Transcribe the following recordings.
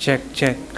check.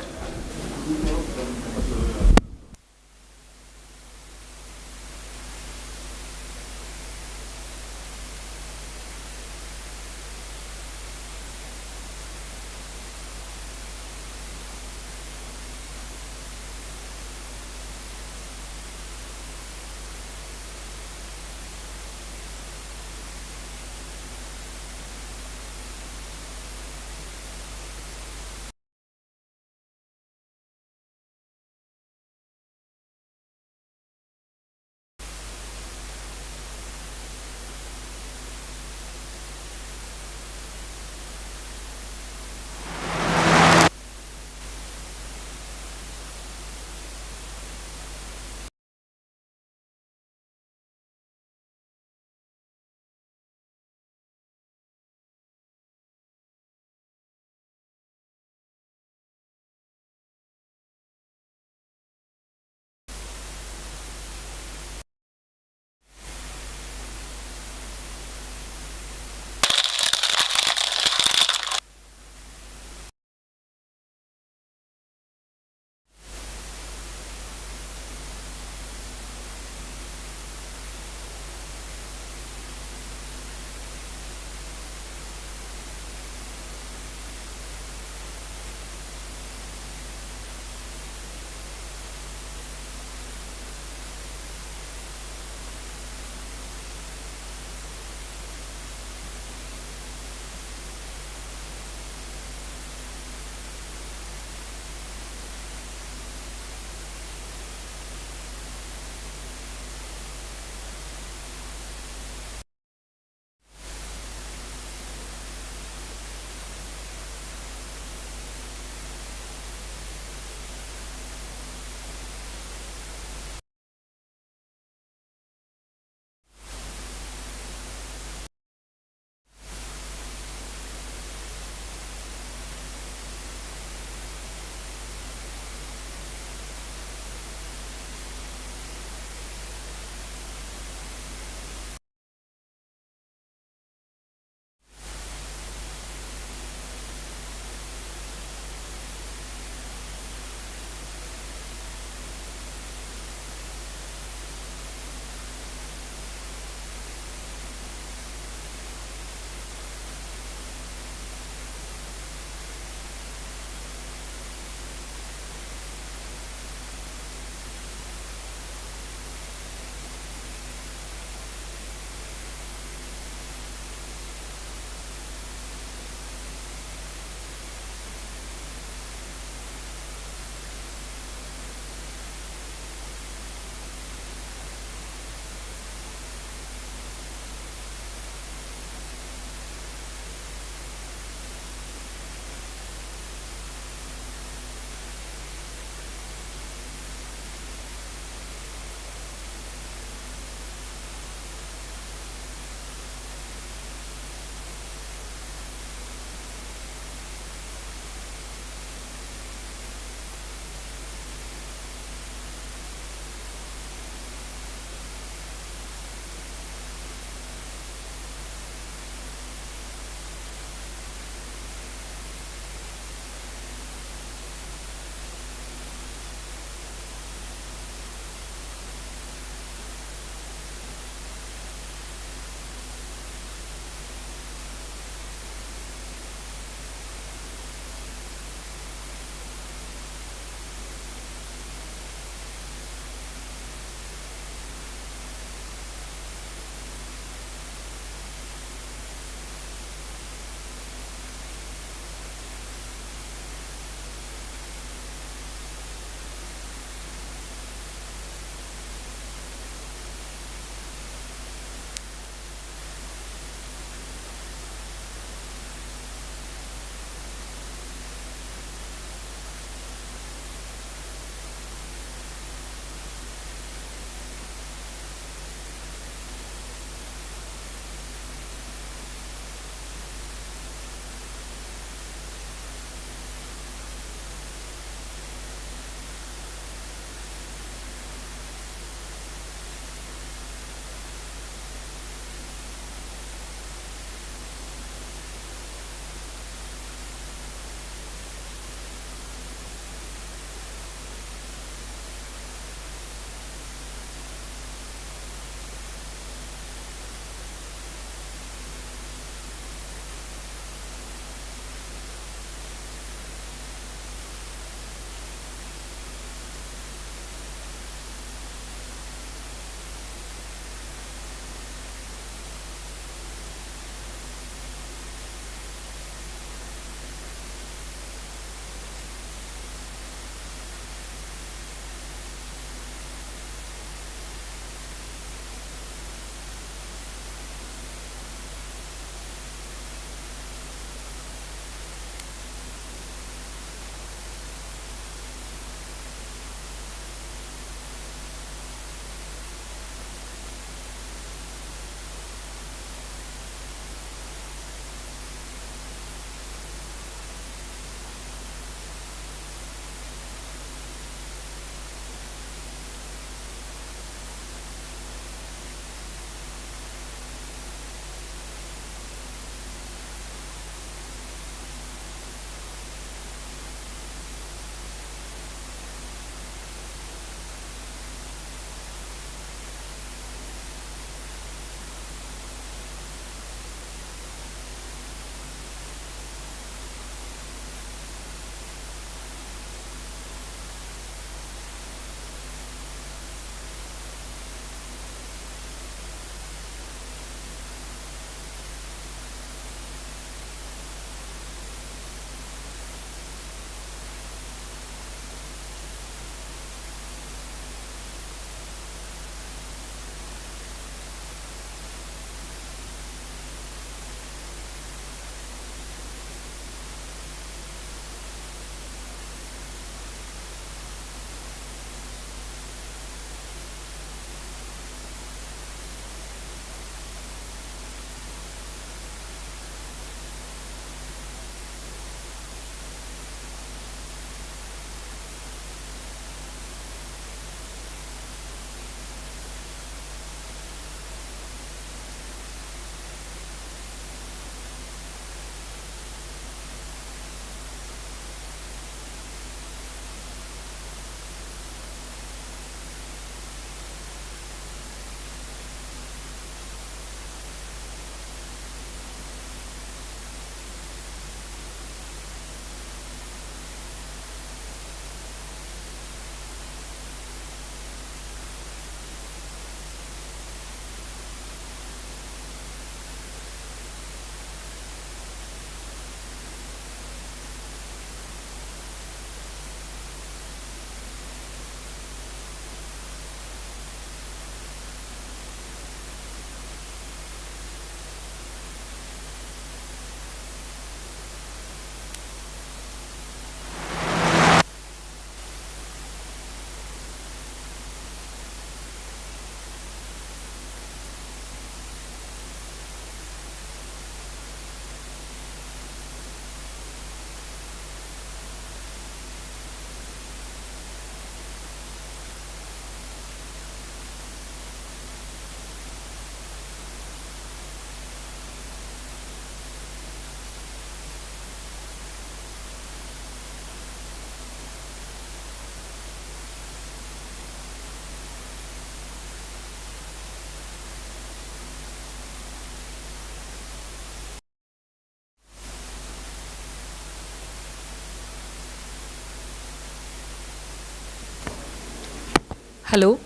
Hello.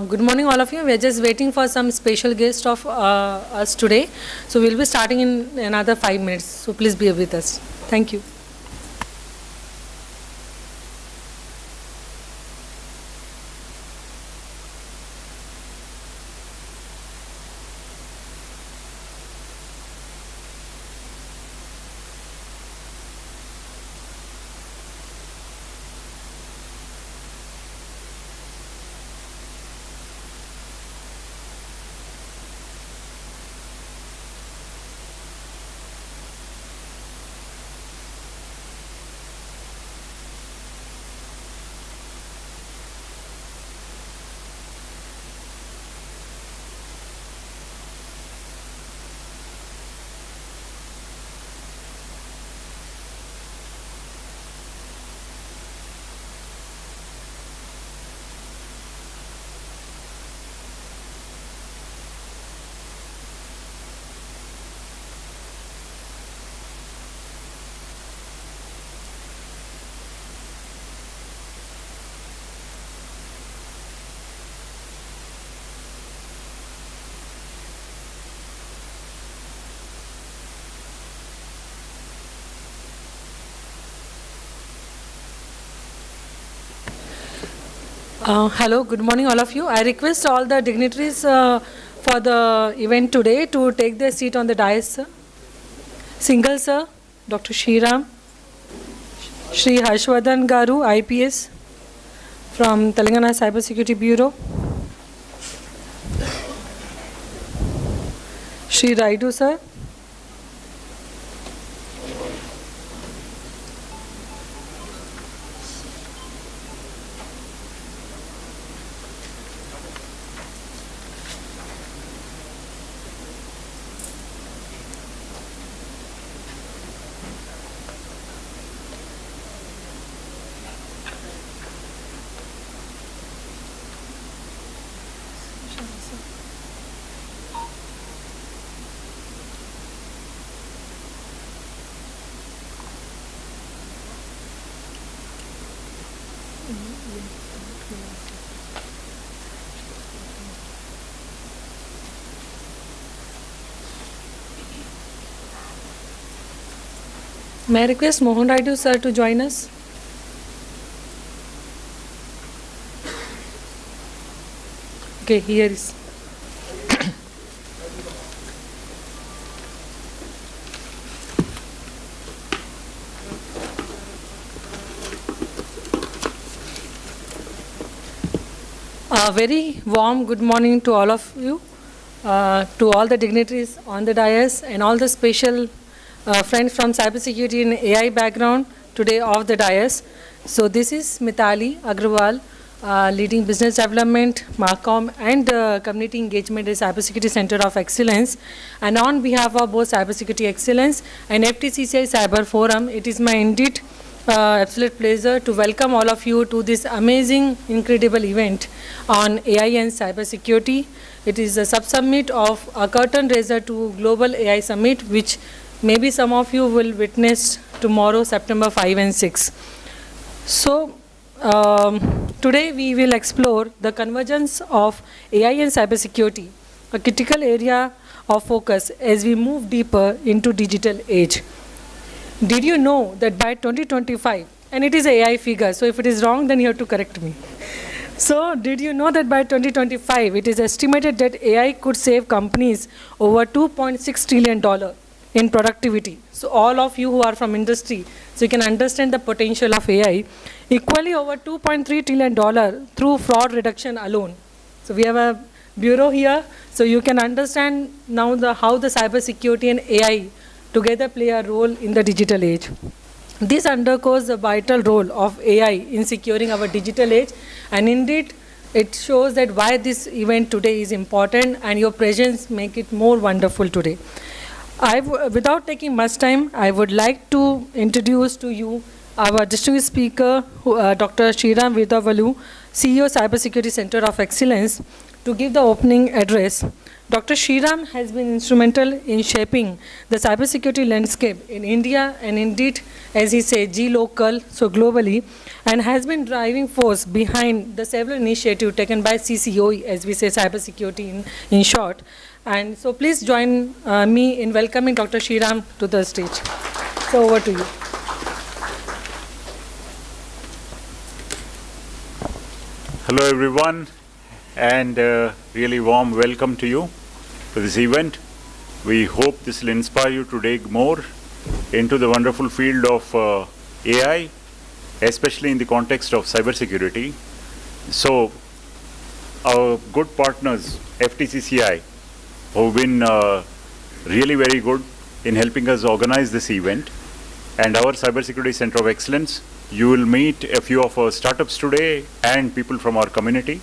Good morning, all of you. We are just waiting for some special guest of us today. So we'll be starting in another 5 minutes. So please be with us. Thank you. Hello, good morning, all of you. I request all the dignitaries for the event today to take their seat on the dais. Sir. Single, sir, Dr. Shriram, Shri Harshvardhan Garu, IPS from Telangana Cybersecurity Bureau, Shri Raidu, sir. May I request Mohan Raidu sir to join us? Okay, here is. A very warm good morning to all of you, to all the dignitaries on the dais and all the special friends from cybersecurity and AI background today of the dais. So this is Mitali Agrawal, leading business development, Marcom and community engagement at Cybersecurity Center of Excellence. And on behalf of both Cybersecurity Excellence and FTCCI Cyber Forum, it is my indeed absolute pleasure to welcome all of you to this amazing, incredible event on AI and cybersecurity. It is a sub-summit of a curtain raiser to Global AI Summit, which maybe some of you will witness tomorrow, September 5 and 6. So, today we will explore the convergence of AI and cybersecurity, a critical area of focus as we move deeper into digital age. Did you know that by 2025, and it is an AI figure, so if it is wrong, then you have to correct me. So, did you know that by 2025, it is estimated that AI could save companies over $2.6 trillion in productivity? So, all of you who are from industry, so you can understand the potential of AI, equally over $2.3 trillion through fraud reduction alone. So, we have a bureau here, so you can understand now how the cybersecurity and AI together play a role in the digital age. This underscores the vital role of AI in securing our digital age, and indeed it shows that why this event today is important, and your presence make it more wonderful today. Without taking much time, I would like to introduce to you our distinguished speaker, Dr. Shriram Vidavalu, CEO Cybersecurity Center of Excellence, to give the opening address. Dr. Shriram has been instrumental in shaping the cybersecurity landscape in India and indeed, as he said, G-local, so globally, and has been driving force behind the several initiatives taken by CCOE, as we say, cybersecurity in short. And so please join me in welcoming Dr. Shriram to the stage. So over to you. Hello everyone, and really warm welcome to you to this event. We hope this will inspire you to dig more into the wonderful field of AI, especially in the context of cybersecurity. So our good partners, FTCCI, who've been really very good in helping us organize this event, and our Cybersecurity Center of Excellence. You will meet a few of our startups today and people from our community.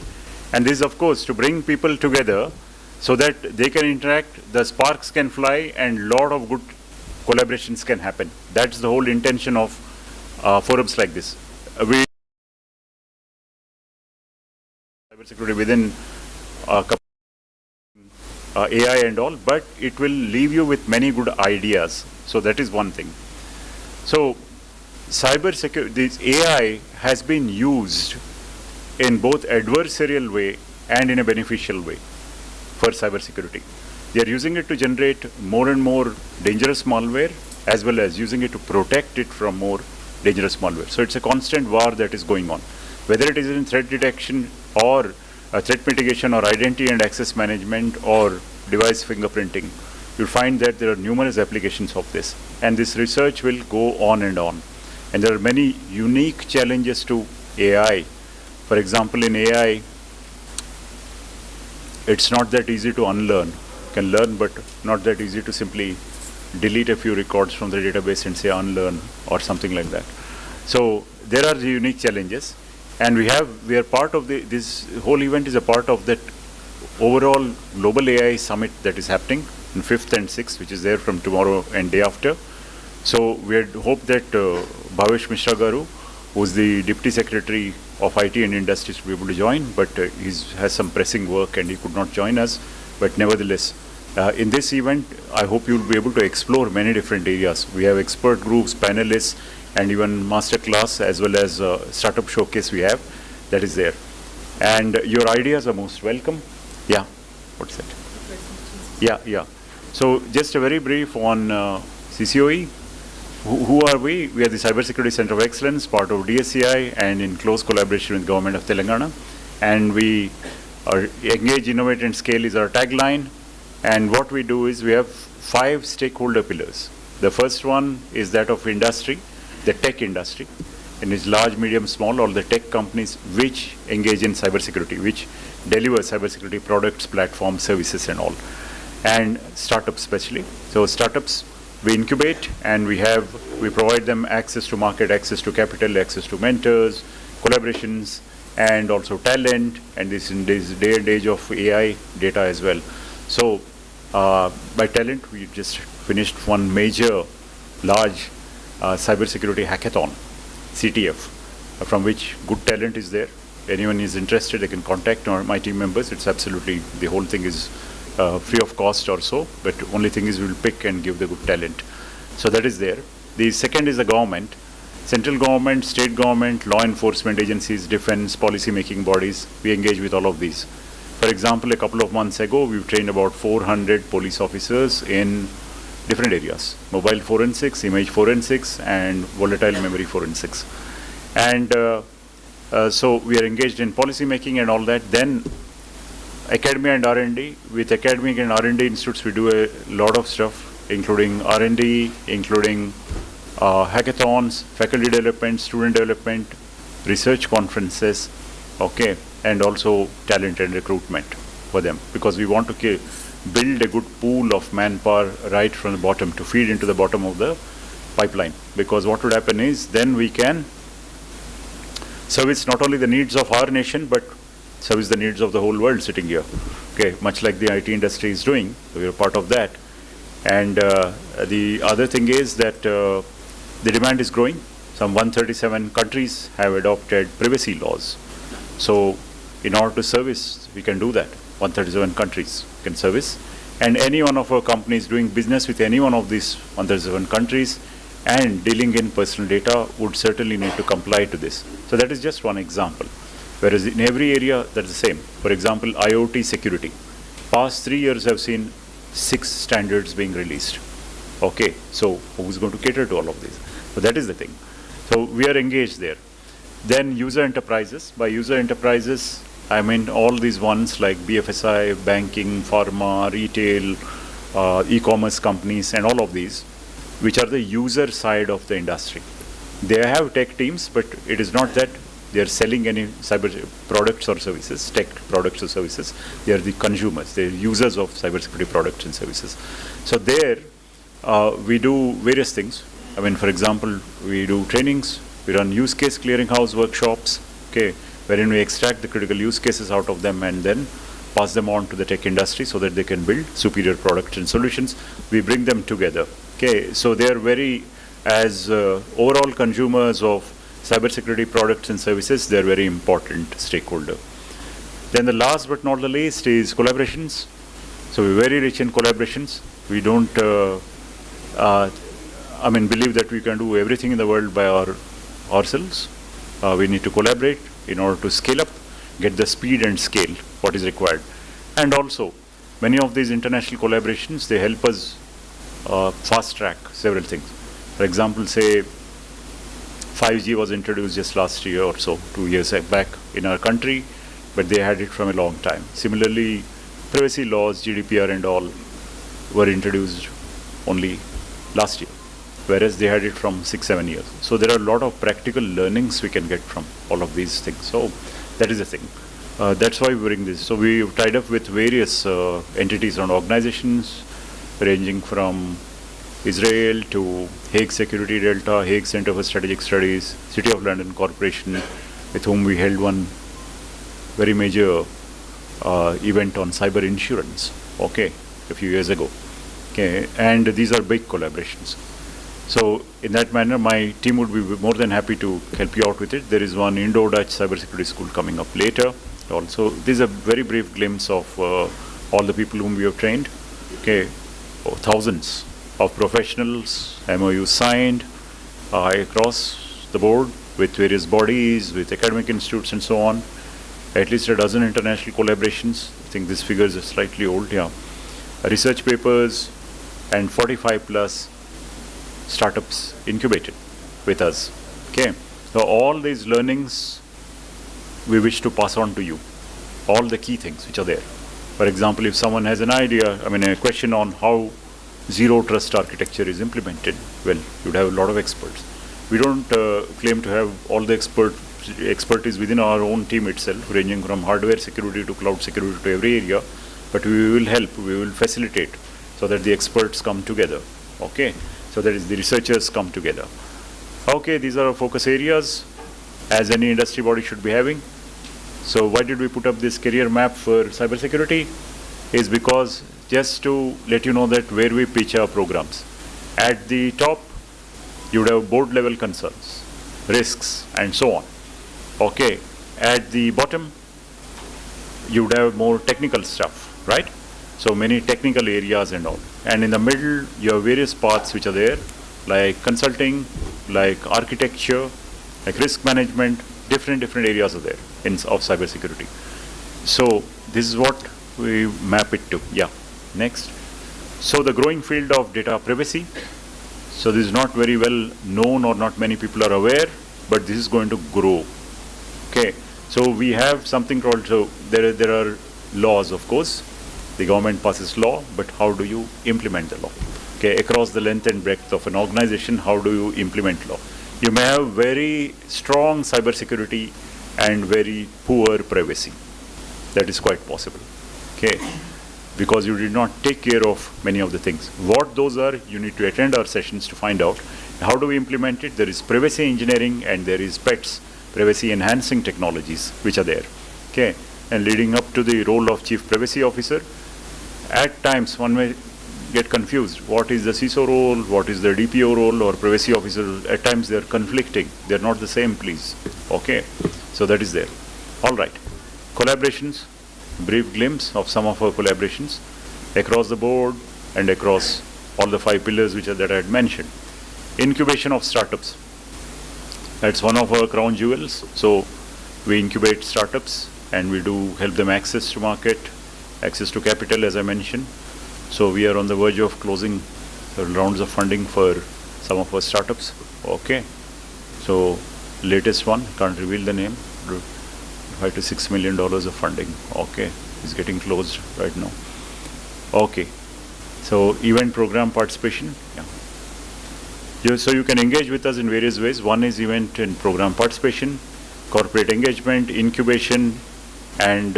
And this is, of course, to bring people together so that they can interact, the sparks can fly, and a lot of good collaborations can happen. That's the whole intention of forums like this. We cybersecurity within AI and all, but it will leave you with many good ideas. So that is one thing. So cybersecurity, this AI has been used in both adversarial way and in a beneficial way for cybersecurity. They are using it to generate more and more dangerous malware, as well as using it to protect it from more dangerous malware. So it's a constant war that is going on. Whether it is in threat detection or threat mitigation or identity and access management or device fingerprinting, you'll find that there are numerous applications of this. And this research will go on and on. And there are many unique challenges to AI. For example, in AI, it's not that easy to unlearn. You can learn, but not that easy to simply delete a few records from the database and say unlearn or something like that. So there are the unique challenges. And we are part of this whole event is a part of that overall global AI summit that is happening on 5th and 6th, which is there from tomorrow and day after. So we had hoped that Bhavesh Mishra Garu, who's the Deputy Secretary of IT and Industries, to be able to join, but he has some pressing work and he could not join us. But nevertheless, in this event, I hope you'll be able to explore many different areas. We have expert groups, panelists, and even master class, as well as startup showcase we have, that is there. And your ideas are most welcome. Yeah, what's that? Yeah. So just a very brief on CCOE. Who are we? We are the Cybersecurity Center of Excellence, part of DSCI, and in close collaboration with Government of Telangana. And we are engage, innovate, and scale is our tagline. And what we do is we have 5 stakeholder pillars. The first one is that of industry, the tech industry, and it's large, medium, small, all the tech companies which engage in cybersecurity, which deliver cybersecurity products, platforms, services, and all. And startups especially. So startups, we incubate and we provide them access to market, access to capital, access to mentors, collaborations, and also talent, and this in this day and age of AI data as well. So by talent, we just finished one major large cybersecurity hackathon, CTF, from which good talent is there. Anyone is interested, they can contact my team members. It's absolutely, the whole thing is free of cost or so, but only thing is we'll pick and give the good talent. So that is there. The second is the government, central government, state government, law enforcement agencies, defense, policy making bodies. We engage with all of these. For example, a couple of months ago, we've trained about 400 police officers in different areas: mobile forensics, image forensics, and volatile memory forensics. And so we are engaged in policy making and all that. Then academia and R&D. With academic and R&D institutes, we do a lot of stuff, including R&D, including hackathons, faculty development, student development, research conferences, okay, and also talent and recruitment for them, because we want to build a good pool of manpower right from the bottom to feed into the bottom of the pipeline. Because what would happen is then we can service not only the needs of our nation, but service the needs of the whole world sitting here. Okay, much like the IT industry is doing, so we are part of that. And the other thing is that the demand is growing. Some 137 countries have adopted privacy laws. So in order to service, we can do that, 137 countries. can service. And any one of our companies doing business with any one of these 107 countries and dealing in personal data would certainly need to comply to this. So that is just one example. Whereas in every area, that's the same. For example, IoT security. Past 3 years have seen 6 standards being released. Okay, so who's going to cater to all of these? So that is the thing. So we are engaged there. Then user enterprises. By user enterprises, I mean all these ones like BFSI, banking, pharma, retail, e-commerce companies, and all of these, which are the user side of the industry. They have tech teams, but it is not that they are selling any cyber products or services, tech products or services. They are the consumers. They are users of cybersecurity products and services. So there, we do various things. I mean, for example, we do trainings. We run use case clearinghouse workshops, okay, wherein we extract the critical use cases out of them and then pass them on to the tech industry so that they can build superior products and solutions. We bring them together. Okay, so they are very, as overall consumers of cybersecurity products and services, they are very important stakeholder. Then the last but not the least is collaborations. So we're very rich in collaborations. We don't, believe that we can do everything in the world by ourselves. We need to collaborate in order to scale up, get the speed and scale what is required. And also, many of these international collaborations, they help us fast track several things. For example, say 5G was introduced just last year or so, 2 years back in our country, but they had it from a long time. Similarly, privacy laws, GDPR and all were introduced only last year, whereas they had it from 6-7 years. So there are a lot of practical learnings we can get from all of these things. So that is the thing. That's why we bring this. So we've tied up with various entities and organizations, ranging from Israel to Hague Security Delta, Hague Center for Strategic Studies, City of London Corporation, with whom we held one very major event on cyber insurance, okay, a few years ago. Okay, and these are big collaborations. So in that manner, my team would be more than happy to help you out with it. There is one Indo-Dutch cybersecurity school coming up later. Also, this is a very brief glimpse of all the people whom we have trained. Okay, thousands of professionals, MOU signed across the board with various bodies, with academic institutes and so on. At least a dozen international collaborations. I think this figure is slightly old, yeah. Research papers and 45 plus startups incubated with us. Okay, so all these learnings we wish to pass on to you, all the key things which are there. For example, if someone has an idea, a question on how zero trust architecture is implemented, well, you'd have a lot of experts. We don't claim to have all the expertise within our own team itself, ranging from hardware security to cloud security to every area, but we will help, we will facilitate so that the experts come together, okay? So that is the researchers come together. Okay, these are our focus areas as any industry body should be having. So why did we put up this career map for cybersecurity? Is because just to let you know that where we pitch our programs. At the top, you would have board level concerns, risks, and so on. Okay, at the bottom, you would have more technical stuff, right? So many technical areas and all. And in the middle, you have various paths which are there, like consulting, like architecture, like risk management, different areas are there of cybersecurity. So this is what we map it to. Yeah, next. So the growing field of data privacy. So this is not very well known or not many people are aware, but this is going to grow. Okay, so we have something called, so there are laws, of course. The government passes law, but how do you implement the law? Okay, across the length and breadth of an organization, how do you implement law? You may have very strong cybersecurity and very poor privacy. That is quite possible. Okay, because you did not take care of many of the things. What those are, you need to attend our sessions to find out. How do we implement it? There is privacy engineering and there is PETs, privacy enhancing technologies, which are there. Okay, and leading up to the role of Chief Privacy Officer, at times one may get confused. What is the CISO role? What is the DPO role or privacy officer? At times they are conflicting. They are not the same, please. Okay, so that is there. All right, collaborations. brief glimpse of some of our collaborations across the board and across all the 5 pillars that I had mentioned. Incubation of startups. That's one of our crown jewels. So we incubate startups and we do help them access to market, access to capital, as I mentioned. So we are on the verge of closing rounds of funding for some of our startups. Okay. So latest one, can't reveal the name, $5 to $6 million of funding. Okay. It's getting closed right now. Okay. So event program participation. Yeah. So you can engage with us in various ways. One is event and program participation, corporate engagement, incubation, and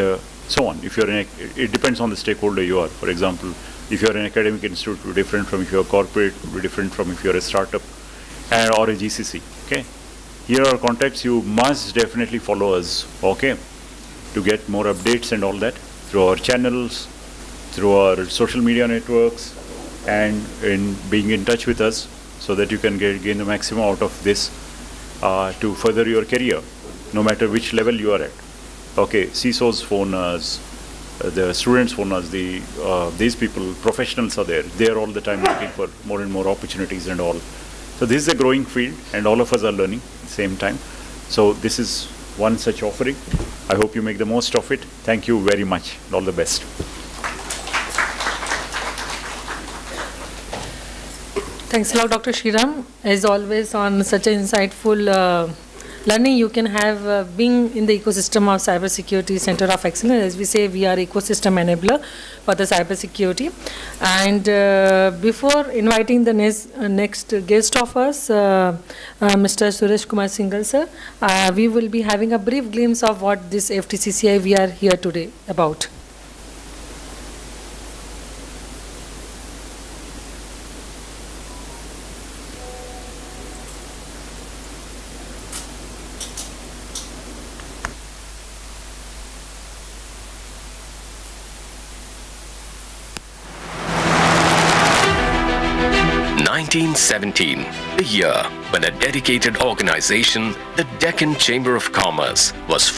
so on. If you're it depends on the stakeholder you are. For example, if you're an academic institute, it will be different from if you're corporate, it will be different from if you're a startup or a GCC. Okay. Here are contacts. You must definitely follow us. Okay. To get more updates and all that through our channels, through our social media networks, and in being in touch with us so that you can gain the maximum out of this to further your career, no matter which level you are at. Okay, CISOs phone us, the students phone us, these people, professionals are there. They are all the time looking for more and more opportunities and all. So this is a growing field and all of us are learning at the same time. So this is one such offering. I hope you make the most of it. Thank you very much. All the best. Thanks a lot, Dr. Shriram. As always, on such an insightful learning you can have being in the ecosystem of Cybersecurity Center of Excellence. As we say, we are ecosystem enabler for the cybersecurity. And before inviting the next guest of us, Mr. Suresh Kumar Singhal sir, we will be having a brief glimpse of what this FTCCI we are here today about. (1917), the year when a dedicated organization, the Deccan Chamber of Commerce, was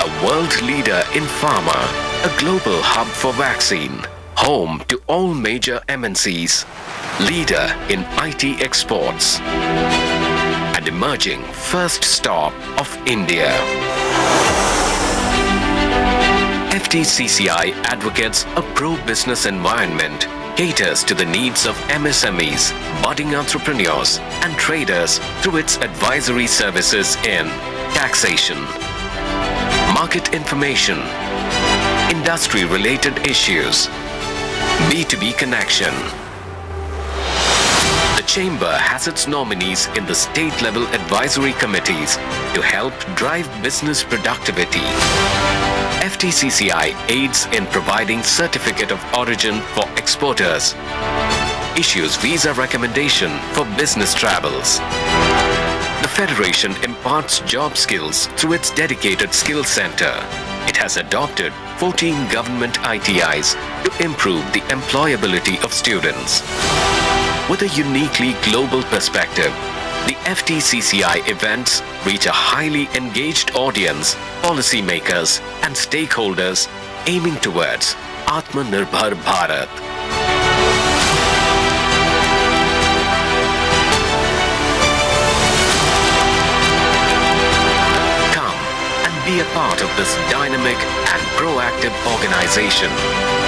a world leader in pharma, a global hub for vaccine, home to all major MNCs, leader in IT exports, and emerging first stop of India. FTCCI advocates a pro-business environment, caters to the needs of MSMEs, budding entrepreneurs, and traders through its advisory services in taxation, market information, industry-related issues, B2B connection. The Chamber has its nominees in the state-level advisory committees to help drive business productivity. FTCCI aids in providing certificate of origin for exporters, issues visa recommendation for business travels. The Federation imparts job skills through its dedicated skill center. It has adopted 14 government ITIs to improve the employability of students. With a uniquely global perspective, the FTCCI events reach a highly engaged audience, policymakers and stakeholders aiming towards Atmanirbhar Bharat. Be a part of this dynamic and proactive organization.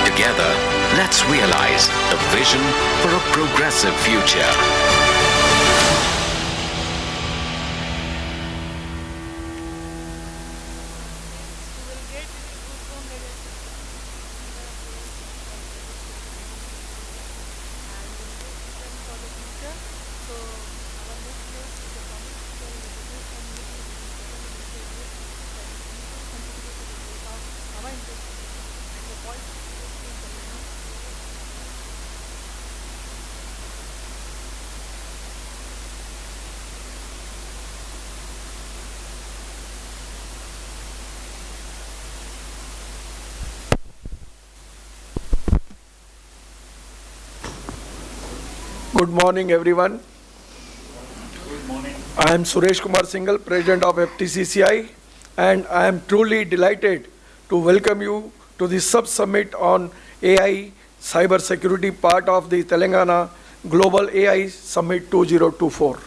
Together, let's realize the vision for a progressive future. Good morning, everyone. I am Suresh Kumar Singhal, President of FTCCI, and I am truly delighted to welcome you to the sub-summit on AI Cybersecurity, part of the Telangana Global AI Summit 2024.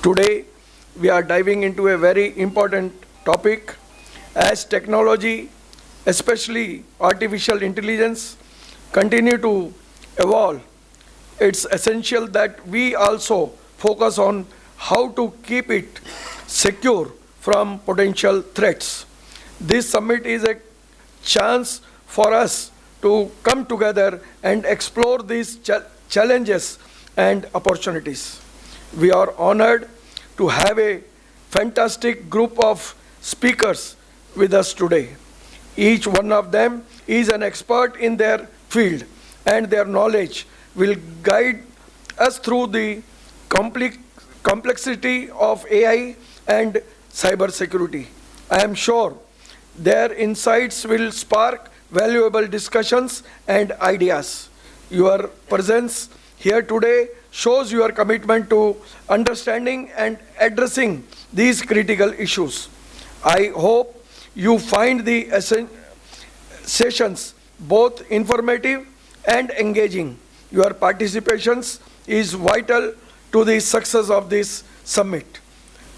Today, we are diving into a very important topic. As technology, especially artificial intelligence, continue to evolve, it's essential that we also focus on how to keep it secure from potential threats. This summit is a chance for us to come together and explore these challenges and opportunities. We are honored to have a fantastic group of speakers with us today. Each one of them is an expert in their field, and their knowledge will guide us through the complexity of AI and cybersecurity. I am sure their insights will spark valuable discussions and ideas. Your presence here today shows your commitment to understanding and addressing these critical issues. I hope you find the sessions both informative and engaging. Your participation is vital to the success of this summit.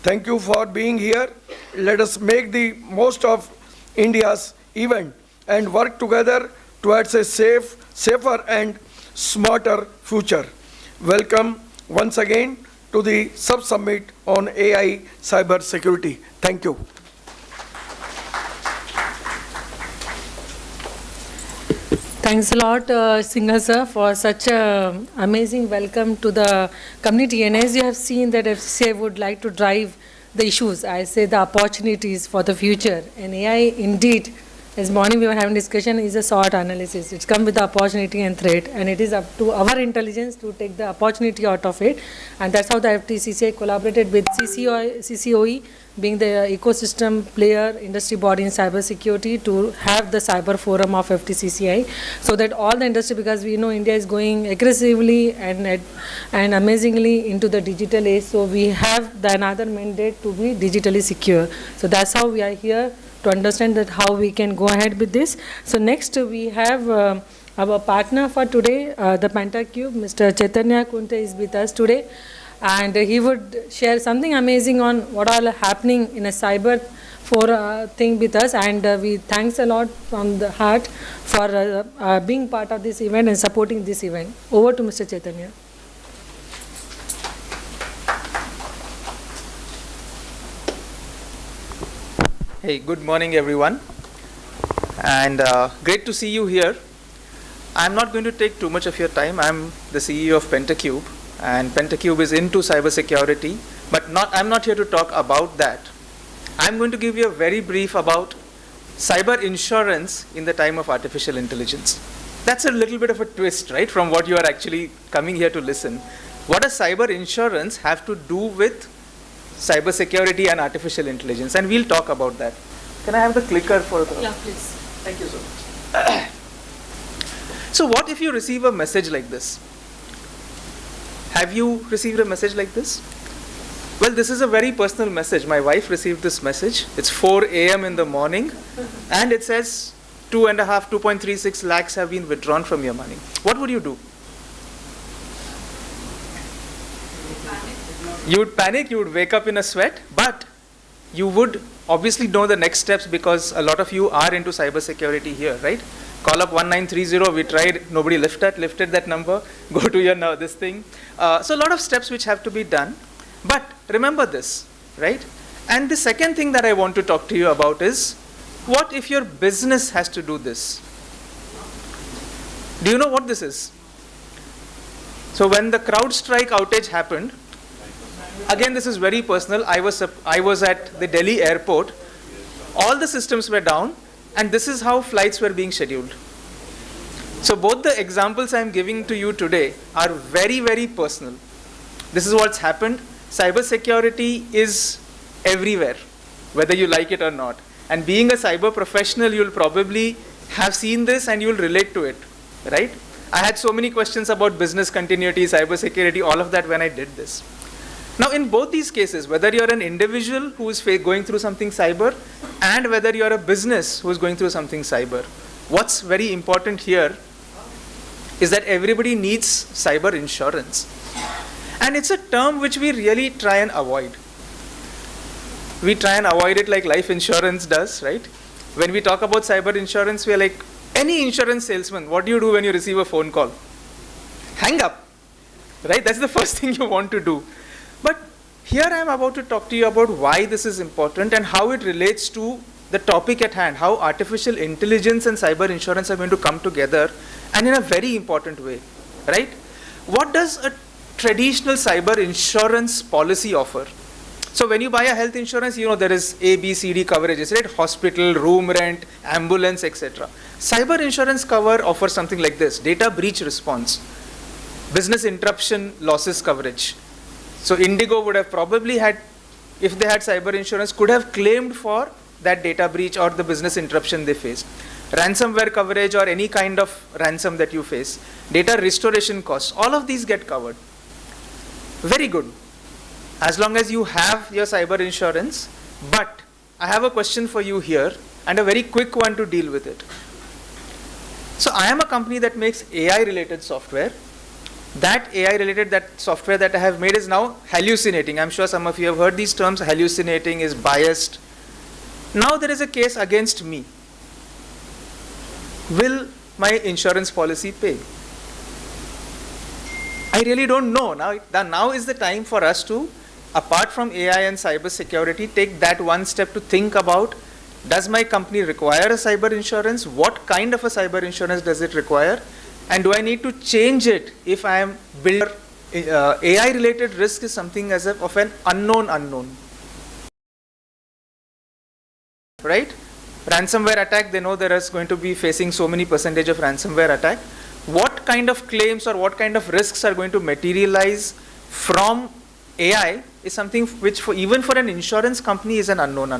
Thank you for being here. Let us make the most of India's event and work together towards a safer and smarter future. Welcome once again to the sub-summit on AI cybersecurity. Thank you. Thanks a lot, Singha sir, for such an amazing welcome to the community. And as you have seen that FCCI would like to drive the issues, I say the opportunities for the future. And AI indeed, as morning we were having discussion, is a SWOT analysis. It's come with the opportunity and threat, and it is up to our intelligence to take the opportunity out of it. And that's how the FTCCI collaborated with CCOE, being the ecosystem player, industry body in cybersecurity, to have the cyber forum of FTCCI, so that all the industry, because we know India is going aggressively and amazingly into the digital age, so we have the another mandate to be digitally secure. So that's how we are here, to understand that how we can go ahead with this. So next we have our partner for today, the Pentacube, Mr. Chaitanya Kunte is with us today, and he would share something amazing on what all happening in a cyber for thing with us. And we thanks a lot from the heart for being part of this event and supporting this event. Over to Mr. Chaitanya. Hey, good morning everyone, and great to see you here. I'm not going to take too much of your time. I'm the CEO of Pentacube, and Pentacube is into cybersecurity, but I'm not here to talk about that. I'm going to give you a very brief about cyber insurance in the time of artificial intelligence. That's a little bit of a twist, right, from what you are actually coming here to listen. What does cyber insurance have to do with cybersecurity and artificial intelligence? And we'll talk about that. Can I have the clicker for the... Yeah, please. Thank you so much. So what if you receive a message like this? Have you received a message like this? Well, this is a very personal message. My wife received this message. It's 4 a.m. in the morning, and it says 2.36 lakhs have been withdrawn from your money. What would you do? You would panic, you would wake up in a sweat, but you would obviously know the next steps, because a lot of you are into cybersecurity here, right? Call up 1930, we tried, nobody lifted that number, go to your this thing. So a lot of steps which have to be done, but remember this, right? And the second thing that I want to talk to you about is, what if your business has to do this? Do you know what this is? So when the CrowdStrike outage happened, again, this is very personal. I was at the Delhi airport. All the systems were down, and this is how flights were being scheduled. So both the examples I'm giving to you today are very, very personal. This is what's happened. Cybersecurity is everywhere, whether you like it or not. And being a cyber professional, you'll probably have seen this and you'll relate to it, right? I had so many questions about business continuity, cybersecurity, all of that when I did this. Now, in both these cases, whether you're an individual who is going through something cyber and whether you're a business who is going through something cyber, what's very important here is that everybody needs cyber insurance. And it's a term which we really try and avoid. We try and avoid it like life insurance does, right? When we talk about cyber insurance, we are like, any insurance salesman, what do you do when you receive a phone call? Hang up, right? That's the first thing you want to do. But here I am about to talk to you about why this is important and how it relates to the topic at hand, how artificial intelligence and cyber insurance are going to come together and in a very important way, right? What does a traditional cyber insurance policy offer? So when you buy a health insurance, you know there is A, B, C, D coverages, right? Hospital, room rent, ambulance, etc. Cyber insurance cover offers something like this: data breach response, business interruption losses coverage. So Indigo would have probably had, if they had cyber insurance, could have claimed for that data breach or the business interruption they faced. Ransomware coverage or any kind of ransom that you face. Data restoration costs, all of these get covered. Very good. As long as you have your cyber insurance, but I have a question for you here and a very quick one to deal with it. So I am a company that makes AI related software. That AI related, that software that I have made is now hallucinating. I'm sure some of you have heard these terms. Hallucinating, is biased. Now there is a case against me. Will my insurance policy pay? I really don't know. Now is the time for us to, apart from AI and cyber security, take that one step to think about, does my company require a cyber insurance? What kind of a cyber insurance does it require? And do I need to change it if I am building AI related risk is something as of an unknown. Right? Ransomware attack, they know there is going to be facing so many percentage of ransomware attack. What kind of claims or what kind of risks are going to materialize from AI is something which even for an insurance company is an unknown.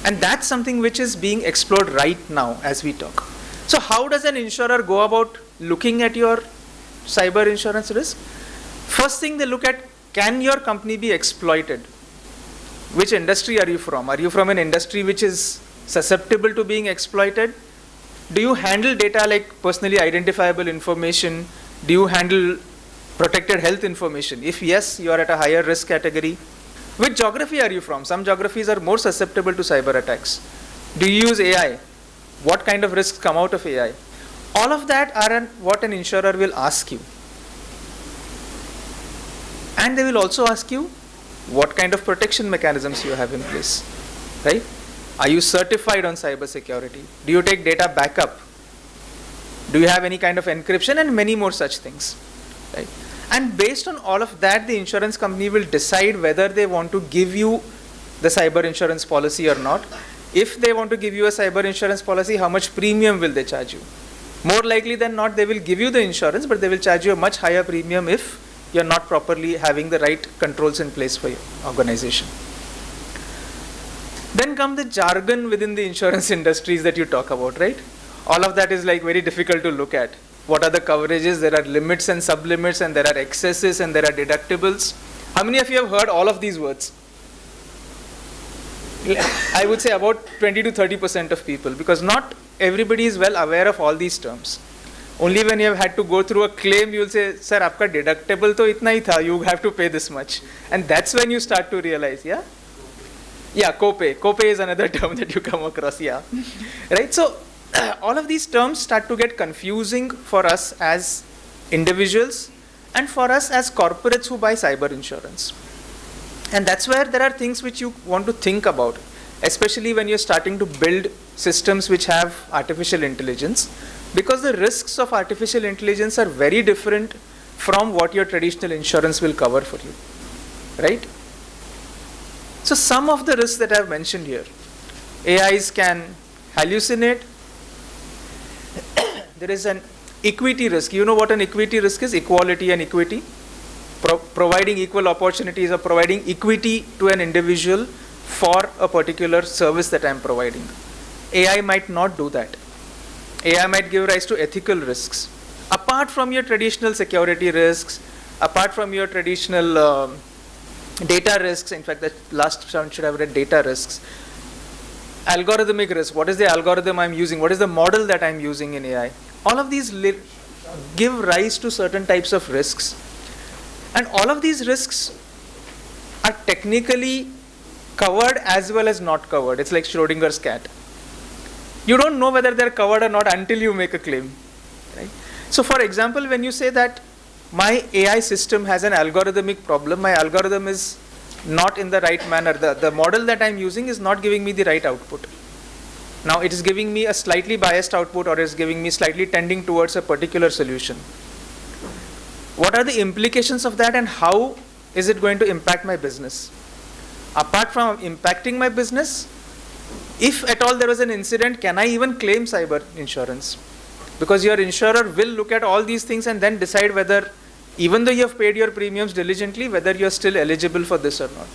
And that's something which is being explored right now as we talk. So how does an insurer go about looking at your cyber insurance risk? First thing they look at, can your company be exploited? Which industry are you from? Are you from an industry which is susceptible to being exploited? Do you handle data like personally identifiable information? Do you handle protected health information? If yes, you are at a higher risk category. Which geography are you from? Some geographies are more susceptible to cyber attacks. Do you use AI? What kind of risks come out of AI? All of that are what an insurer will ask you. And they will also ask you what kind of protection mechanisms you have in place, right? Are you certified on cyber security? Do you take data backup? Do you have any kind of encryption? And many more such things, right? And based on all of that, the insurance company will decide whether they want to give you the cyber insurance policy or not. If they want to give you a cyber insurance policy, how much premium will they charge you? More likely than not, they will give you the insurance, but they will charge you a much higher premium if you're not properly having the right controls in place for your organization. Then come the jargon within the insurance industries that you talk about, right? All of that is like very difficult to look at. What are the coverages? There are limits and sublimits, and there are excesses, and there are deductibles. How many of you have heard all of these words? I would say about 20 to 30% of people, because not everybody is well aware of all these terms. Only when you have had to go through a claim, you will say, sir, aapka deductible to itna hi tha, you have to pay this much. And that's when you start to realize, yeah? Yeah, copay. Copay is another term that you come across, yeah. Right? So, all of these terms start to get confusing for us as individuals and for us as corporates who buy cyber insurance. And that's where there are things which you want to think about, especially when you're starting to build systems which have artificial intelligence, because the risks of artificial intelligence are very different from what your traditional insurance will cover for you, right? So some of the risks that I've mentioned here, AIs can hallucinate. There is an equity risk. You know what an equity risk is? Equality and equity. Providing equal opportunities or providing equity to an individual for a particular service that I'm providing. AI might not do that. AI might give rise to ethical risks. Apart from your traditional security risks, apart from your traditional data risks, in fact, the last one should have read data risks. Algorithmic risk, what is the algorithm I'm using? What is the model that I'm using in AI? All of these give rise to certain types of risks. And all of these risks are technically covered as well as not covered. It's like Schrodinger's cat. You don't know whether they're covered or not until you make a claim. Right? So for example, when you say that my AI system has an algorithmic problem, my algorithm is not in the right manner, the model that I'm using is not giving me the right output. Now it is giving me a slightly biased output, or is giving me slightly tending towards a particular solution. What are the implications of that, and how is it going to impact my business? Apart from impacting my business, if at all there was an incident, can I even claim cyber insurance? Because your insurer will look at all these things and then decide whether, even though you have paid your premiums diligently, whether you're still eligible for this or not.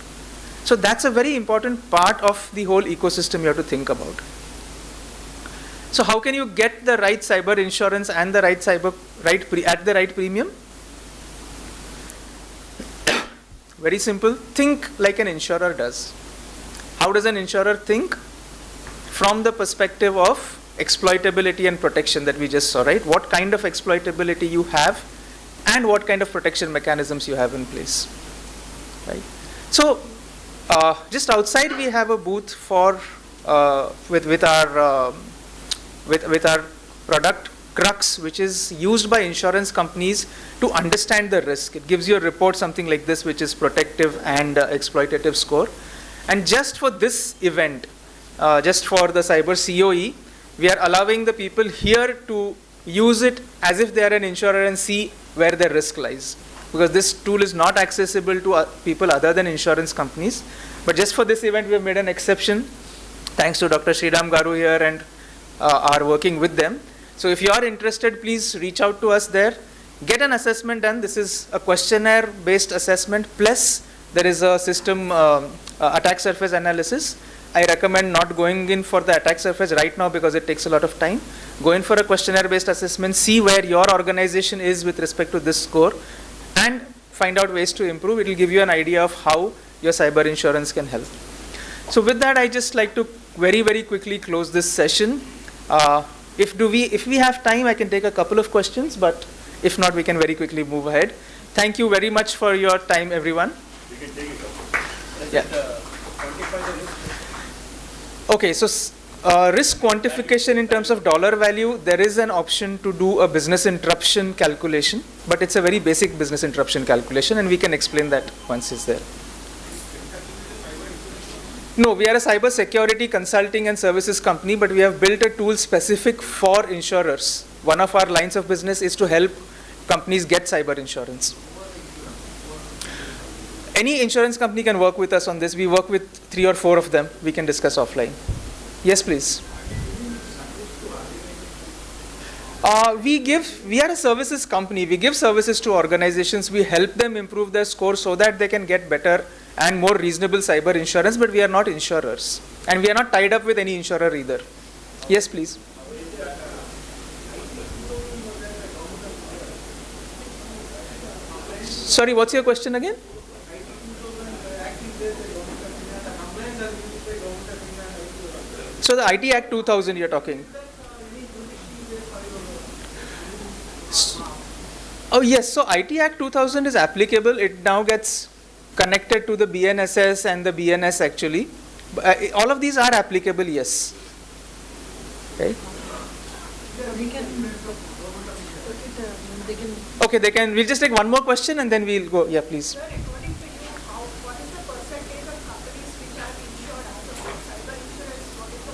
So that's a very important part of the whole ecosystem you have to think about. So how can you get the right cyber insurance and the right at the right premium? Very simple. Think like an insurer does. How does an insurer think? From the perspective of exploitability and protection that we just saw, right? What kind of exploitability you have and what kind of protection mechanisms you have in place, right? So just outside we have a booth for with our product Crux, which is used by insurance companies to understand the risk. It gives you a report, something like this, which is protective and exploitative score. And just for this event, just for the cyber COE, we are allowing the people here to use it as if they are an insurer and see where their risk lies. Because this tool is not accessible to people other than insurance companies. But just for this event, we have made an exception, thanks to Dr. Sriram Garu here and are working with them. So if you are interested, please reach out to us there. Get an assessment done. This is a questionnaire-based assessment, plus there is a system attack surface analysis. I recommend not going in for the attack surface right now because it takes a lot of time. Go in for a questionnaire-based assessment, see where your organization is with respect to this score, and find out ways to improve. It will give you an idea of how your cyber insurance can help. So with that, I just like to very, very quickly close this session. If we have time, I can take a couple of questions, but if not, we can very quickly move ahead. Thank you very much for your time, everyone. You can take it up. Yeah. Okay, so risk quantification in terms of dollar value, there is an option to do a business interruption calculation, but it's a very basic business interruption calculation, and we can explain that once it's there. No, we are a cyber security consulting and services company, but we have built a tool specific for insurers. One of our lines of business is to help companies get cyber insurance. Any insurance company can work with us on this. We work with 3 or 4 of them. We can discuss offline. Yes, please. We are a services company. We give services to organizations. We help them improve their score so that they can get better and more reasonable cyber insurance, but we are not insurers. And we are not tied up with any insurer either. Yes, please. Sorry, what's your question again? So the IT Act 2000 you're talking. Oh yes, so IT Act 2000 is applicable. It now gets connected to the BNSS and the BNS actually. All of these are applicable, yes. Okay. Okay, they can. We'll just take one more question and then we'll go. Yeah, please. According to you, what is the percentage of companies which are insured as of cyber insurance? What is the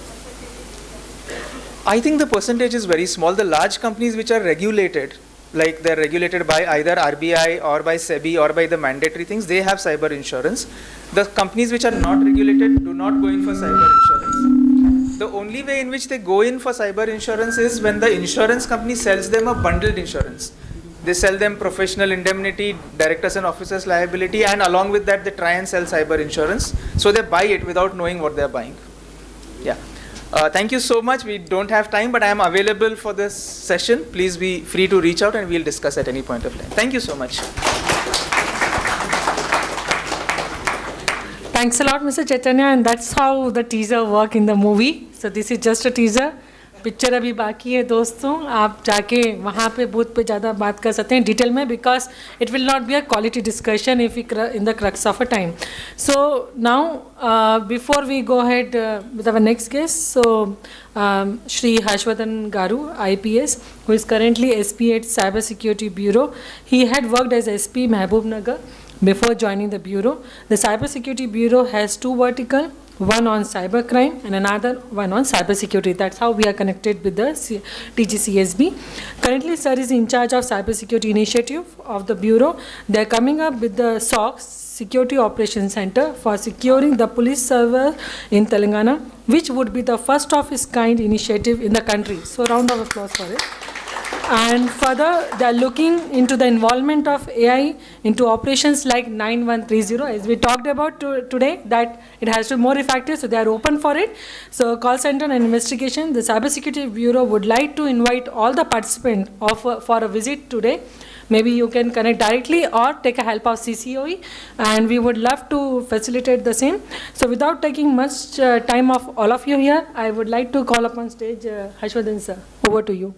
percentage? I think the percentage is very small. The large companies which are regulated, like they're regulated by either RBI or by SEBI or by the mandatory things, they have cyber insurance. The companies which are not regulated do not go in for cyber insurance. The only way in which they go in for cyber insurance is when the insurance company sells them a bundled insurance. They sell them professional indemnity, directors and officers liability, and along with that they try and sell cyber insurance. So they buy it without knowing what they're buying. Yeah. Thank you so much. We don't have time, but I am available for this session. Please be free to reach out and we'll discuss at any point of time. Thank you so much. Thanks a lot, Mr. Chaitanya, and that's how the teaser work in the movie. So this is just a teaser. Picture अभी बाकी है दोस्तों, आप जाके वहाँ पे booth पे ज़्यादा बात कर सकते हैं डिटेल में, because it will not be a quality discussion if in the crux of a time. So now before we go ahead with our next guest, so Shri Harshvardhan Garu, IPS, who is currently SP at Cyber Security Bureau. He had worked as SP Mehboob before joining the bureau. The Cyber Security Bureau has two vertical, one on cybercrime and another one on cybersecurity. That's how we are connected with the TGCSB. Currently, sir is in charge of cybersecurity initiative of the bureau. They are coming up with the SOC, Security Operations Center, for securing the police server in Telangana, which would be the first of its kind initiative in the country. So round of applause for it. And further, they are looking into the involvement of AI into operations like 9130, as we talked about today, that it has to be more effective, so they are open for it. So call center and investigation, the Cybersecurity Bureau would like to invite all the participants for a visit today. Maybe you can connect directly or take a help of CCOE, and we would love to facilitate the same. So without taking much time of all of you here, I would like to call upon stage Harshvardhan sir. Over to you.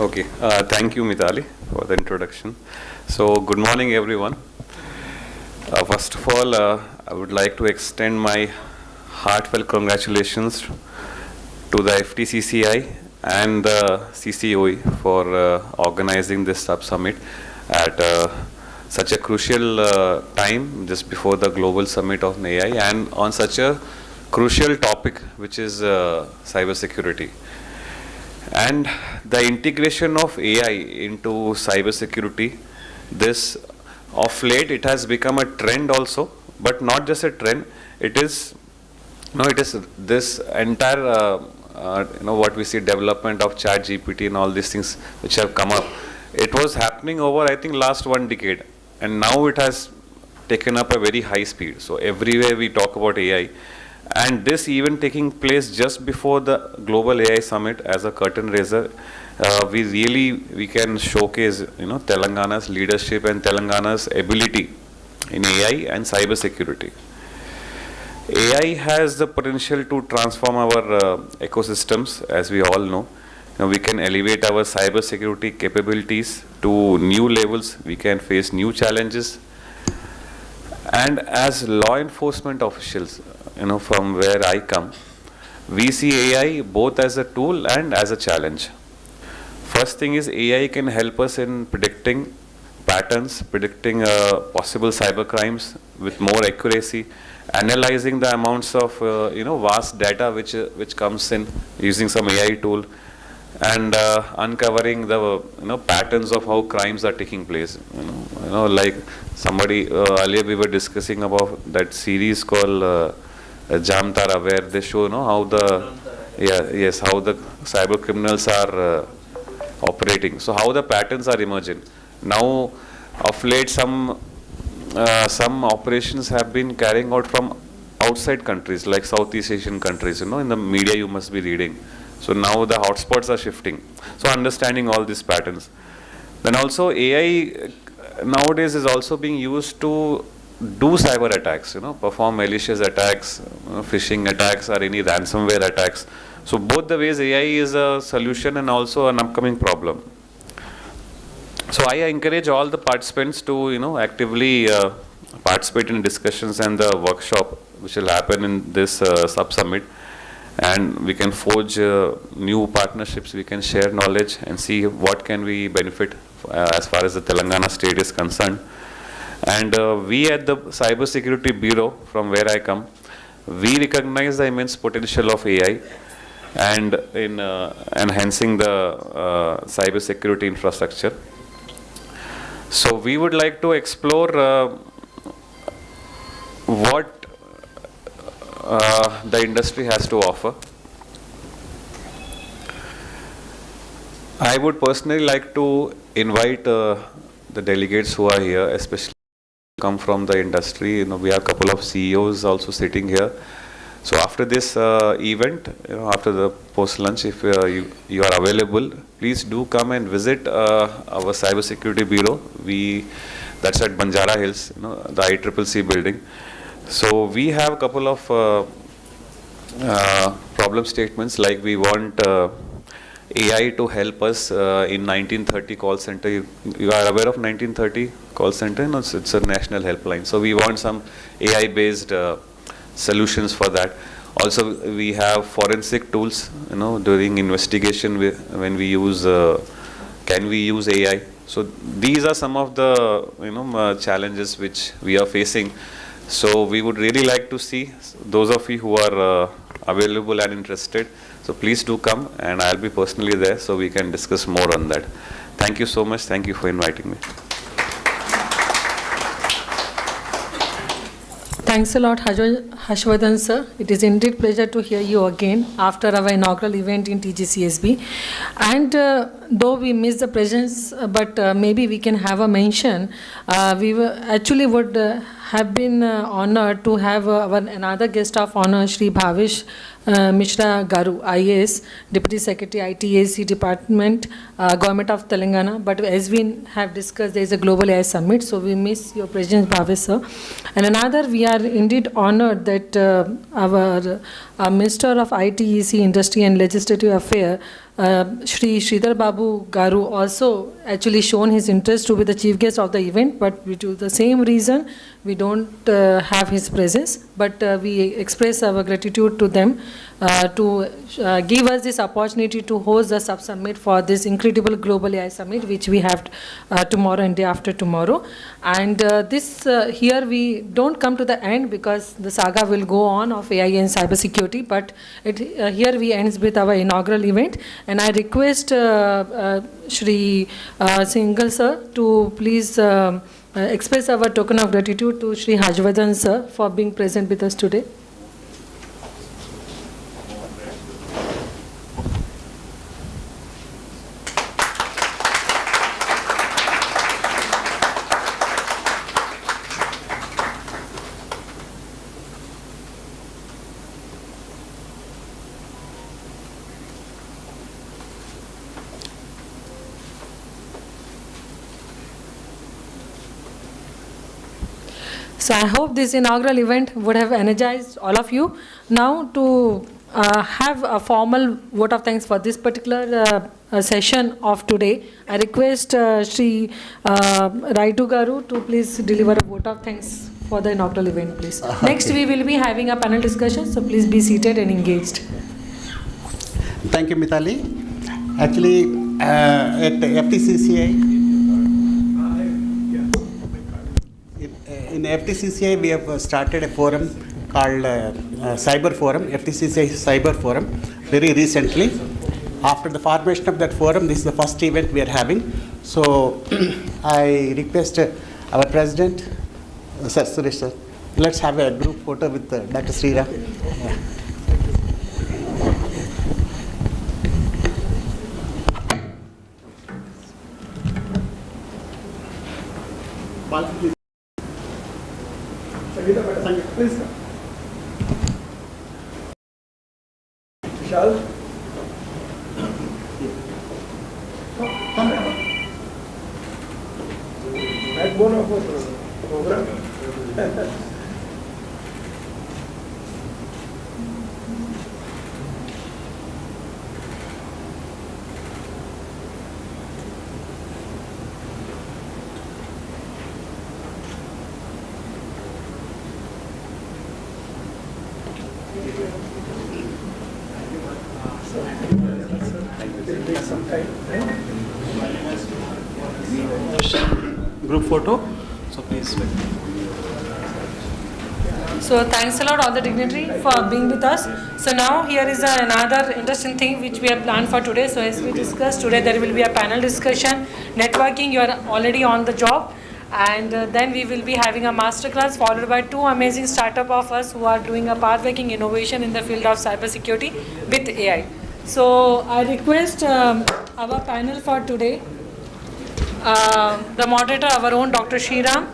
Okay, thank you Mitali for the introduction. So good morning everyone. First of all, I would like to extend my heartfelt congratulations to the FTCCI and the CCOE for organizing this sub-summit at such a crucial time just before the global summit of AI, and on such a crucial topic which is cybersecurity. And the integration of AI into cybersecurity, this of late it has become a trend also, but not just a trend. It is this entire what we see, development of Chat GPT and all these things which have come up. It was happening over, I think, last 1 decade, and now it has taken up a very high speed. So everywhere we talk about AI. And this even taking place just before the Global AI Summit as a curtain raiser, we can showcase Telangana's leadership and Telangana's ability in AI and cybersecurity. AI has the potential to transform our ecosystems, as we all know. We can elevate our cybersecurity capabilities to new levels. We can face new challenges. And as law enforcement officials, from where I come, we see AI both as a tool and as a challenge. First thing is, AI can help us in predicting patterns, predicting possible cyber crimes with more accuracy, analyzing the amounts of vast data which comes in using some AI tool, and uncovering the patterns of how crimes are taking place. Like somebody earlier we were discussing about that series called Jamtara, where they show how the how the cyber criminals are operating. So how the patterns are emerging. Now, of late, some operations have been carrying out from outside countries, like Southeast Asian countries. In the media you must be reading. So now the hotspots are shifting. So understanding all these patterns. Then also AI nowadays is also being used to do cyber attacks, perform malicious attacks, phishing attacks, or any ransomware attacks. So both the ways AI is a solution and also an upcoming problem. So I encourage all the participants to actively participate in discussions and the workshop which will happen in this sub-summit, and we can forge new partnerships, we can share knowledge and see what can we benefit as far as the Telangana state is concerned. And we at the Cybersecurity Bureau, from where I come, we recognize the immense potential of AI and in enhancing the cybersecurity infrastructure. So we would like to explore what the industry has to offer. I would personally like to invite the delegates who are here, especially come from the industry. We have a couple of CEOs also sitting here. So after this event, after the post-lunch, if you are available, please do come and visit our cybersecurity bureau. That's at Banjara Hills, the ICCC building. So we have a couple of problem statements, like we want AI to help us in 1930 call center. You are aware of 1930 call center? No, it's a national helpline. So we want some AI-based solutions for that. Also, we have forensic tools, during investigation when we use, can we use AI? So these are some of the, challenges which we are facing. So we would really like to see those of you who are available and interested. So please do come, and I'll be personally there so we can discuss more on that. Thank you so much. Thank you for inviting me. Thanks a lot, Harshvardhan sir. It is indeed pleasure to hear you again after our inaugural event in TGCSB. And though we missed the presence, but maybe we can have a mention. We would have been honored to have another guest of honor, Shri Bhavish Mishra Garu, IAS, Deputy Secretary, ITAC Department, Government of Telangana. But as we have discussed, there is a Global AI Summit, so we miss your presence, Bhavish sir. And another, we are indeed honored that our Minister of ITEC, Industry and Legislative Affairs, Shri Sridhar Babu Garu, also actually shown his interest to be the chief guest of the event, but due to the same reason, we don't have his presence. But we express our gratitude to them to give us this opportunity to host the sub-summit for this incredible Global AI Summit, which we have tomorrow and day after tomorrow. And here we don't come to the end, because the saga will go on of AI and cybersecurity, but here we ends with our inaugural event. And I request Shri Singhal sir to please express our token of gratitude to Shri Harshvardhan sir for being present with us today. So I hope this inaugural event would have energized all of you. Now to have a formal vote of thanks for this particular session of today, I request Shri Raitu Garu to please deliver a vote of thanks for the inaugural event, please. Next we will be having a panel discussion, so please be seated and engaged. Thank you, Mithali. Actually, at FTCCI, in FTCCI, we have started a forum called Cyber Forum, FTCCI Cyber Forum, very recently. After the formation of that forum, this is the first event we are having. So I request our president, Sir Suresh sir, let's have a group photo with Dr. Sriram. Yeah. Please. Vishal. Backbone of a program. Group photo, so please. So thanks a lot all the dignitary for being with us. So now here is another interesting thing which we have planned for today. So as we discussed today, there will be a panel discussion, networking, you are already on the job. And then we will be having a masterclass followed by two amazing startup of us who are doing a pathbreaking innovation in the field of cybersecurity with AI. So I request our panel for today, the moderator, our own Dr. Shriram,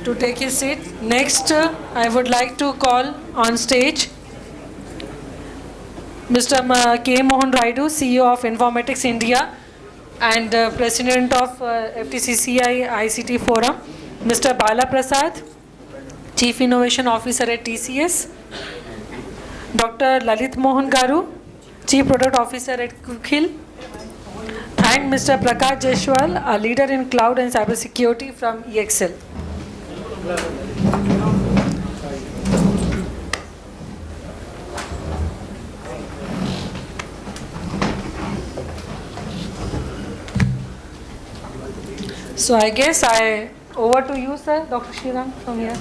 to take his seat. Next, I would like to call on stage Mr. K. Mohan Raidu, CEO of Informatics India and President of FTCCI ICT Forum, Mr. Bala Prasad, Chief Innovation Officer at TCS, Dr. Lalit Mohan Garu, Chief Product Officer at Kukhil, and Mr. Prakash Jaiswal, a leader in cloud and cybersecurity from EXL. So I guess over to you, sir, Dr. Shriram, from here.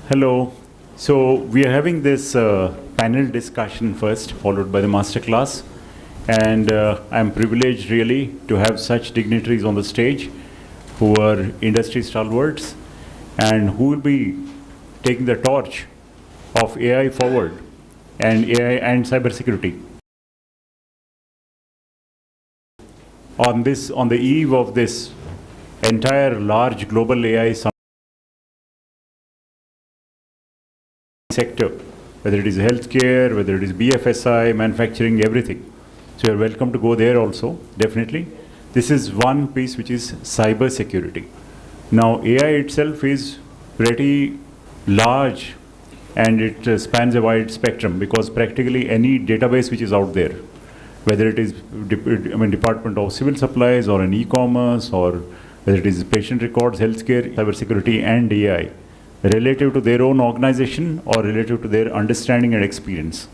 Hello. So we are having this panel discussion first, followed by the master class. And I'm privileged really to have such dignitaries on the stage who are industry stalwarts and who will be taking the torch of AI forward and AI and cybersecurity. On the eve of this entire large global AI sector, whether it is healthcare, whether it is BFSI, manufacturing, everything. So you're welcome to go there also, definitely. This is one piece which is cyber security. Now AI itself is pretty large and it spans a wide spectrum because practically any database which is out there, whether it is Department of Civil Supplies or an e-commerce or whether it is patient records, healthcare, cybersecurity and AI, relative to their own organization or relative to their understanding and experience.